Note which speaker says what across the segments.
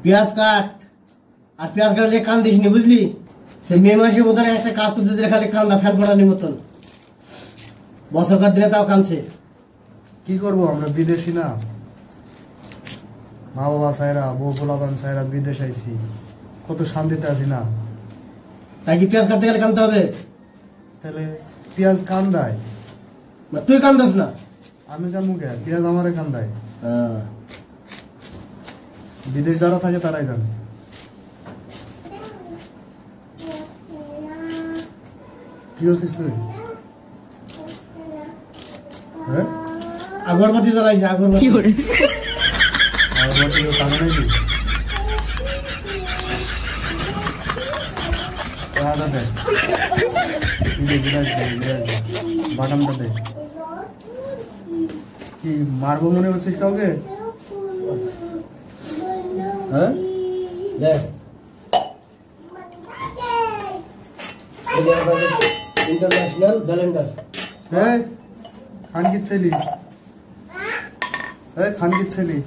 Speaker 1: পেঁয়াজ কাট, আর পেঁয়াজ কাটলে কান দিস নি, বুঝলি? সে মে মাসের মতন একটা কাজ করতে দিলে খালি কান্দা ফ্যান ফোটানির মতন, বছরকার দিনে তাও কাঁদছে।
Speaker 2: কি করবো, আমরা বিদেশি না, মা বাবা সাইরা, বউ পোলাপান সাইরা বিদেশ আইছি, কত শান্তিতে আছি না।
Speaker 1: তাই কি পেঁয়াজ কাটতে গেলে কানতে হবে?
Speaker 2: তাহলে পেঁয়াজ কান্দায়,
Speaker 1: তুই কান্দাস না?
Speaker 2: আমি কেন মুখে, পেঁয়াজ আমারে কান্দায়। বিদেশ যারা থাকে তারাই জানে। কি হচ্ছিস তুই? হ্যাঁ,
Speaker 1: আগরবাতি জ্বালাইছে, আগরবাতি।
Speaker 2: আগরবাতি টানে নাকি? বাটামটা দে। কি মারবো মনে করছিস কাউকে? হ্যাঁ,
Speaker 1: इंटरनेशनल कैलेंडर
Speaker 2: है खान की छेली है, खान की छेली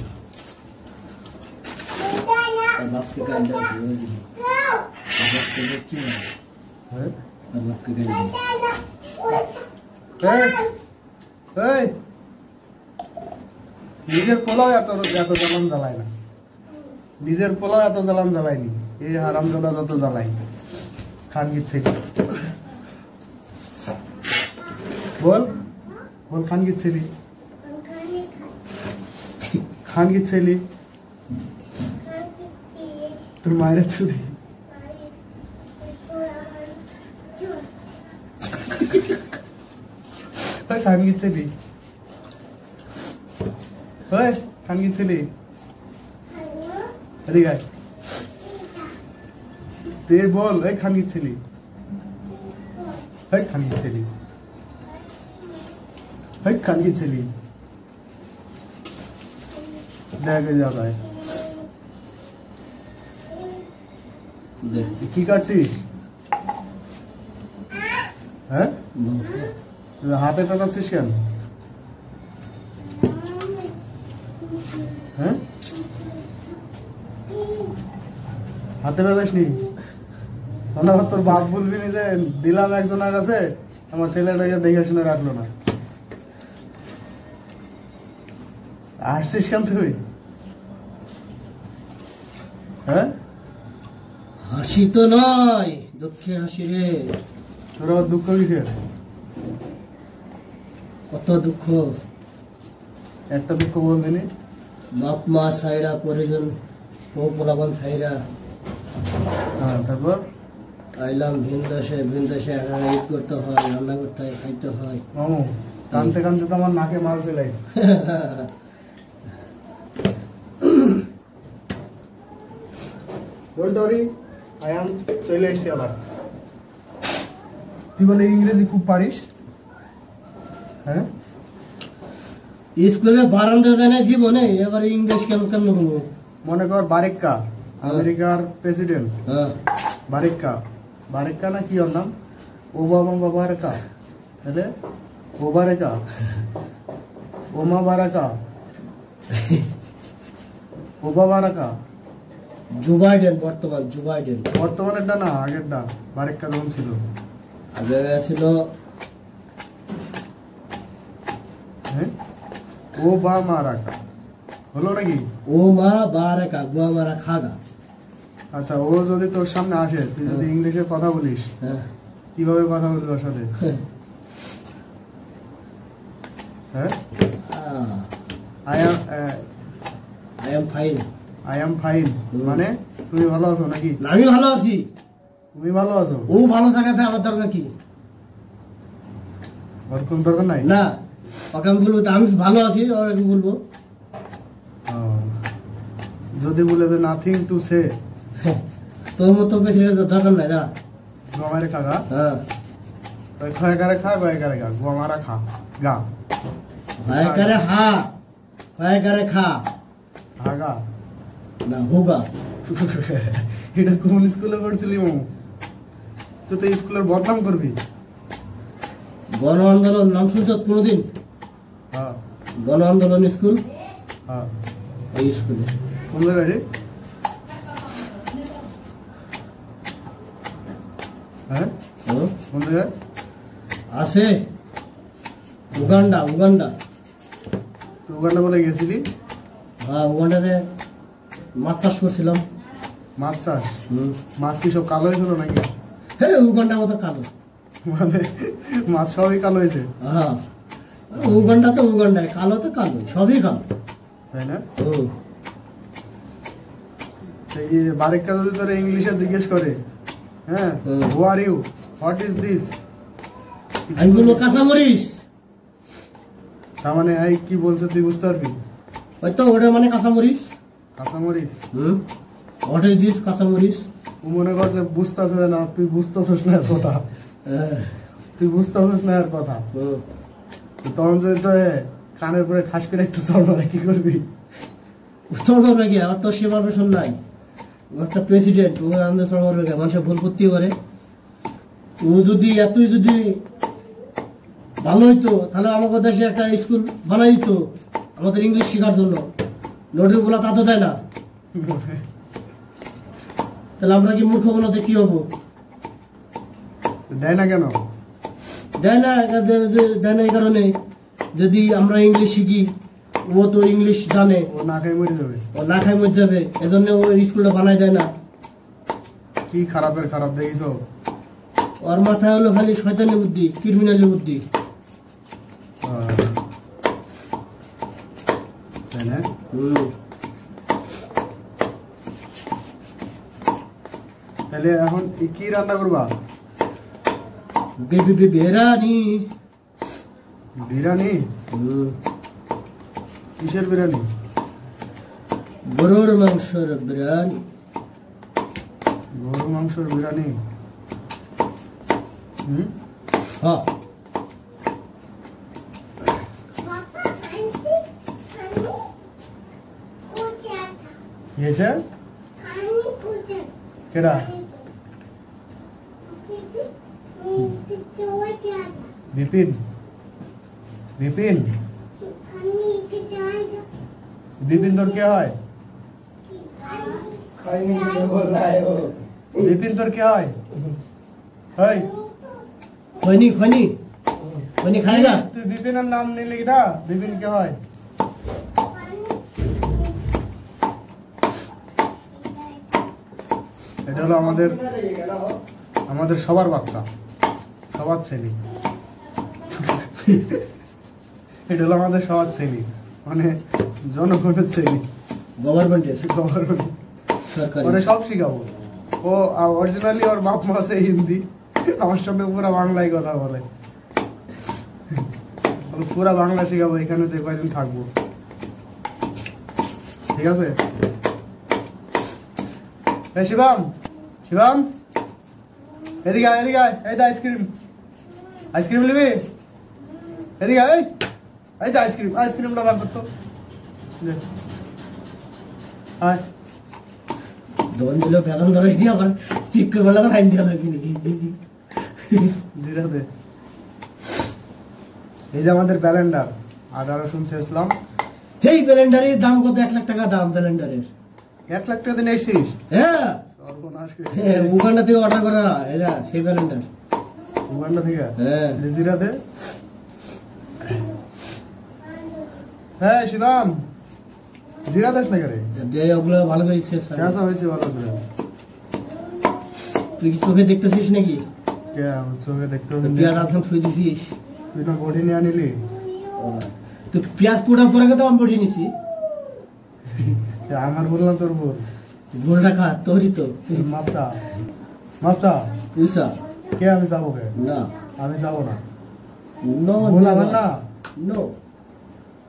Speaker 1: बाप के कैलेंडर
Speaker 2: है,
Speaker 1: बाप के कैलेंडर
Speaker 2: है নিজের পোলাও এত জ্বালান জ্বালায় না, নিজের পোলাও এত জ্বালান জ্বালায়নি, এই হারামজাদা যত জ্বালাই। খান কি ছেলে, बोल बोल, खान की छेली, खान की छेली तुम मारे छुरी खान की छेली, खान की छेली अरे गाय ते बोल, खान की छेली, खान की छेली, खान की छेली देख जाता है। কি কাটছিস? হ্যাঁ, হাতে পেঁচাচ্ছিস কেন? হ্যাঁ, হাতে পেঁচাস নি? তোর বাপ বলবি নি যে দিলাম একজনের কাছে, আমার ছেলেটাকে দেখে শুনে রাখলো না। হাসছিস কেন তুই? হ্যাঁ,
Speaker 1: হাসি তো নয়, দুঃখে হাসি রে।
Speaker 2: তোর আবার দুঃখ কিসের?
Speaker 1: কত দুঃখ,
Speaker 2: একটা দুঃখ বলদিনি।
Speaker 1: বাপ মা সাইরা, পরিজন বউ পোলাপান সাইরা,
Speaker 2: হ্যাঁ, তারপর
Speaker 1: আইলাম ভিন দেশে, ভিন দেশে ঈদ করতে হয়, রান্না করতে হয়, খাইতে হয়।
Speaker 2: মামু কানতে কানতে তো আমার নাকে মাল চলে। ডোন্ট ওয়ারি, আই এম চলে এসেছি আবার। তুই বলে ইংরেজি খুব পারিস? হ্যাঁ,
Speaker 1: স্কুলে বারান্দা জানে জীবনে, এবার ইংলিশ কেমন কেমন বলবো?
Speaker 2: মনে কর বারেক্কা, আমেরিকার প্রেসিডেন্ট।
Speaker 1: হ্যাঁ,
Speaker 2: বারেক্কা, বারেক্কা না কি ওর নাম? ওবামা বাবারেকা, তাহলে ওবারেকা, ওমা বারাকা, ওবাবারাকা।
Speaker 1: জো বাইডেন, বর্তমান জো বাইডেন।
Speaker 2: বর্তমানেরটা না, আগেরটা বারেক্কা যখন ছিল।
Speaker 1: আগে ছিল
Speaker 2: ওবামা রাকা, হলো নাকি?
Speaker 1: ও মা বারাকা, গোয়া মারা খাগা।
Speaker 2: আচ্ছা, ও যদি তোর সামনে আসে, তুই যদি ইংলিশে কথা বলিস, কিভাবে কথা বলবি ওর সাথে? হ্যাঁ, I
Speaker 1: am fine.
Speaker 2: I am fine মানে তুমি ভালো আছো নাকি?
Speaker 1: আমি ভালো আছি।
Speaker 2: তুমি ভালো আছো?
Speaker 1: ও ভালো থাকাতে আমার দরকার কি?
Speaker 2: ওর কোন দরকার নাই
Speaker 1: না, ওকে আমি বলবো আমি ভালো আছি, ওর কি বলবো?
Speaker 2: যদি বলে যে নাথিং টু সে,
Speaker 1: তোর মতো বেশি দরকার নাই। দা
Speaker 2: গোমারে খা গা,
Speaker 1: হ্যাঁ,
Speaker 2: খয় করে খা, গয় করে গা, গোমারা খা গা,
Speaker 1: খয় করে হা, খয় করে খা,
Speaker 2: হাগা
Speaker 1: না হোগা।
Speaker 2: এটা কোন স্কুলে পড়ছিলি মামু? তুই তো স্কুলের বদনাম করবি।
Speaker 1: গণ আন্দোলন নাম শুনছ কোনদিন?
Speaker 2: হ্যাঁ,
Speaker 1: গণ আন্দোলন স্কুল,
Speaker 2: হ্যাঁ,
Speaker 1: এই স্কুলে।
Speaker 2: কোন জায়গায়? হ্যাঁ কোন জায়গায়
Speaker 1: আছে? উগান্ডা।
Speaker 2: তুই উগান্ডা বলে গেছিলি?
Speaker 1: হ্যাঁ, উগান্ডাতে মাছ চাষ করছিলাম।
Speaker 2: মাছ চাষ? মাছ কি সব কালো হয়েছিল নাকি?
Speaker 1: হ্যাঁ, উগান্ডার মতো কালো।
Speaker 2: মানে মাছ সবই কালো হয়েছে?
Speaker 1: হ্যাঁ, উগান্ডা তো উগান্ডায়, কালো তো কালো, সবই কালো,
Speaker 2: তাই না? এই বারেক্কা যদি তোরা ইংলিশে জিজ্ঞেস করে, হ্যাঁ, who are you, what is this,
Speaker 1: আমি বলবো কাঁচামরিচ।
Speaker 2: তার মানে এই কি বলছে তুই বুঝতে পারবি?
Speaker 1: হয়তো ওটা মানে কাঁচামরিচ।
Speaker 2: কাঁচামরিচ?
Speaker 1: হোয়াট ইজ দিস, কাঁচামরিচ।
Speaker 2: ও মনে করছে বুঝতেছে না, তুই বুঝতেছিস না এর কথা, তুই বুঝতেছিস না এর কথা। তখন যদি তো কানের পরে ঠাস করে একটু চড় কি করবি?
Speaker 1: চড় করবে কি? আমার তো সে পারমিশন নাই। একটা প্রেসিডেন্ট, ও আমাদের চড় করবে কি? মানুষের ভুল করতেই পারে। ও যদি এতই যদি ভালো হইতো তাহলে আমাদের দেশে একটা স্কুল বানাই দিত আমাদের ইংলিশ শেখার জন্য। নোটের বলা তা তো দেয় না, তাহলে আমরা কি মূর্খ বানাতে কি হবো?
Speaker 2: দেয় না কেন?
Speaker 1: দেয় না এই কারণে, যদি আমরা ইংলিশ শিখি, ও তো ইংলিশ জানে,
Speaker 2: ও না খাই মরে যাবে,
Speaker 1: ও না খাই মরে যাবে, এজন্য ও স্কুলটা বানাই দেয় না।
Speaker 2: কি খারাপের খারাপ দেখিস?
Speaker 1: ওর মাথায় হলো খালি শয়তানি বুদ্ধি, ক্রিমিনালি বুদ্ধি।
Speaker 2: তাই না? তাহলে এখন কি রান্না করবা?
Speaker 1: বিরিয়ানি।
Speaker 2: বিরিয়ানি? কিসের বিরিয়ানি?
Speaker 1: গরুর মাংসের বিরিয়ানি।
Speaker 2: গরুর মাংসের বিরিয়ানি?
Speaker 1: হ্যাঁ।
Speaker 2: কেডা? বিপিন? বিপিন? বিপিন তোর কে হয়? বিপিন তোর কে হয়?
Speaker 1: খৈনি খাইগা?
Speaker 2: তুই বিপিনের নাম নিলি না, বিপিন কে হয়? এটা হলো আমাদের সবার বাচ্চা, সবার ছেলে। এটা হলো আমাদের সবার ছেলে, মানে জনগণের ছেলে,
Speaker 1: গভর্নমেন্টের।
Speaker 2: ওরা সব শিখাবো। ও অরিজিনালি ওর বাপ মা আছে হিন্দি, আমার সঙ্গে পুরো বাংলায় কথা বলে। পুরা বাংলা শিখাবো এখানে যে কয়দিন থাকবো, ঠিক আছে? শিবাম, শিবাম, এদিকে আয়, এদিকে আয়। এই তো আইসক্রিম নিবি? এদিকে আয়, এই তো আইসক্রিমটা বার করতো। আয়।
Speaker 1: দোকান দিলেও বেতন ধরে দিয়ে আবার ঠিক করে বলে আবার আইন দেওয়া লাগবে নাকি?
Speaker 2: জিরাতে এই যে আমাদের ব্যালেন্ডার, আদা রসুন ছেঁচলাম।
Speaker 1: এই ব্যালেন্ডারের দাম কত? 1 লাখ টাকা দাম ব্যালেন্ডারের।
Speaker 2: 1 লাখ টাকা দিয়ে নিয়েছিস?
Speaker 1: হ্যাঁ, উগান্ডা থেকে অর্ডার করা এটা, সেই ব্যালেন্ডার।
Speaker 2: উগান্ডা থেকে?
Speaker 1: হ্যাঁ।
Speaker 2: জিরাতে? হ্যাঁ শিবাম, জিরা দেশ না করে
Speaker 1: যে ওগুলো ভালো করে
Speaker 2: শেষা হয়েছে ভালো করে।
Speaker 1: তুই কি চোখে দেখতেছিস নাকি?
Speaker 2: কে আমি চোখে দেখতে?
Speaker 1: পেঁয়াজ আধখান থুই দিছিস?
Speaker 2: তুই না বডি নিয়ে আনিলি?
Speaker 1: তুই পেঁয়াজ কোটা পরে তো আমি বডি নিছি।
Speaker 2: আমার বললাম তোর বোন।
Speaker 1: ভুল টাকা তোরই তো।
Speaker 2: মাপচা
Speaker 1: তুই চা।
Speaker 2: কে? আমি যাবো কে? না আমি যাবো না।
Speaker 1: নো
Speaker 2: বললাম না।
Speaker 1: নো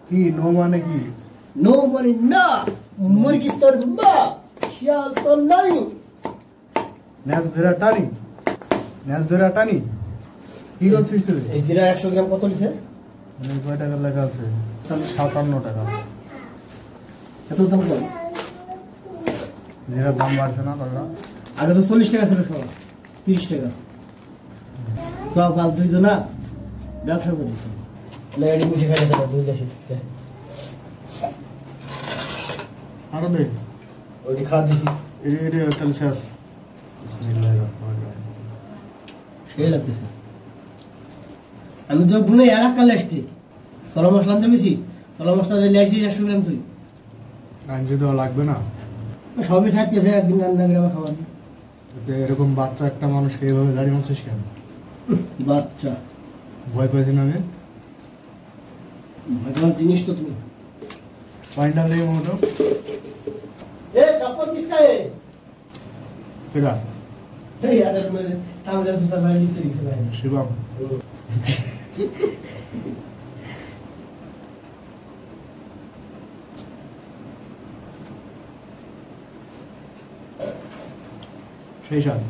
Speaker 2: কি নো মানে কি?
Speaker 1: নো মানে না। মুরগি তোর মা, শিয়াল তোর নাই।
Speaker 2: ন্যাস ধরা টানি কি করছিস তুই?
Speaker 1: এই জিরা 100 গ্রাম কত লিছে?
Speaker 2: কয় টাকা লেখা আছে? 57 টাকা।
Speaker 1: এত দাম কম?
Speaker 2: জিরার দাম বাড়ছে না দাদা?
Speaker 1: আগে তো 40 টাকা ছিল, সব 30 টাকা। সব কাল তুই তো না ব্যবসা করিস, লেডি মুছে খাইতে দেবে 2 দেশে।
Speaker 2: আরো দে,
Speaker 1: ওইটি খাওয়া দিছি।
Speaker 2: এটা তাহলে শেষ। বিসমিল্লাহির রহমানির রহিম।
Speaker 1: সেই লাগতেছে। আমি তো গুনে এলাকালে আসছি, সলা মশলা আনতে গেছি, সলা মশলা নিয়ে আসছি 100 গ্রাম। তুই
Speaker 2: আনতে দেওয়া লাগবে না?
Speaker 1: সবই থাকতেছে, একদিন রান্না করে আমার খাবার।
Speaker 2: এরকম বাচ্চা একটা মানুষকে এইভাবে গাড়ি মারছিস কেন?
Speaker 1: বাচ্চা
Speaker 2: ভয় পাইছি না আমি?
Speaker 1: ভয় পাওয়ার জিনিস তো তুমি।
Speaker 2: পানিটা লেগে মতো
Speaker 1: এ চপ্পল কিসকায়?
Speaker 2: কেডা?
Speaker 1: এই আদার মেরে আমাদের দুটো বাইরে নিচে গেছে ভাই।
Speaker 2: শিবম। সেই সাথ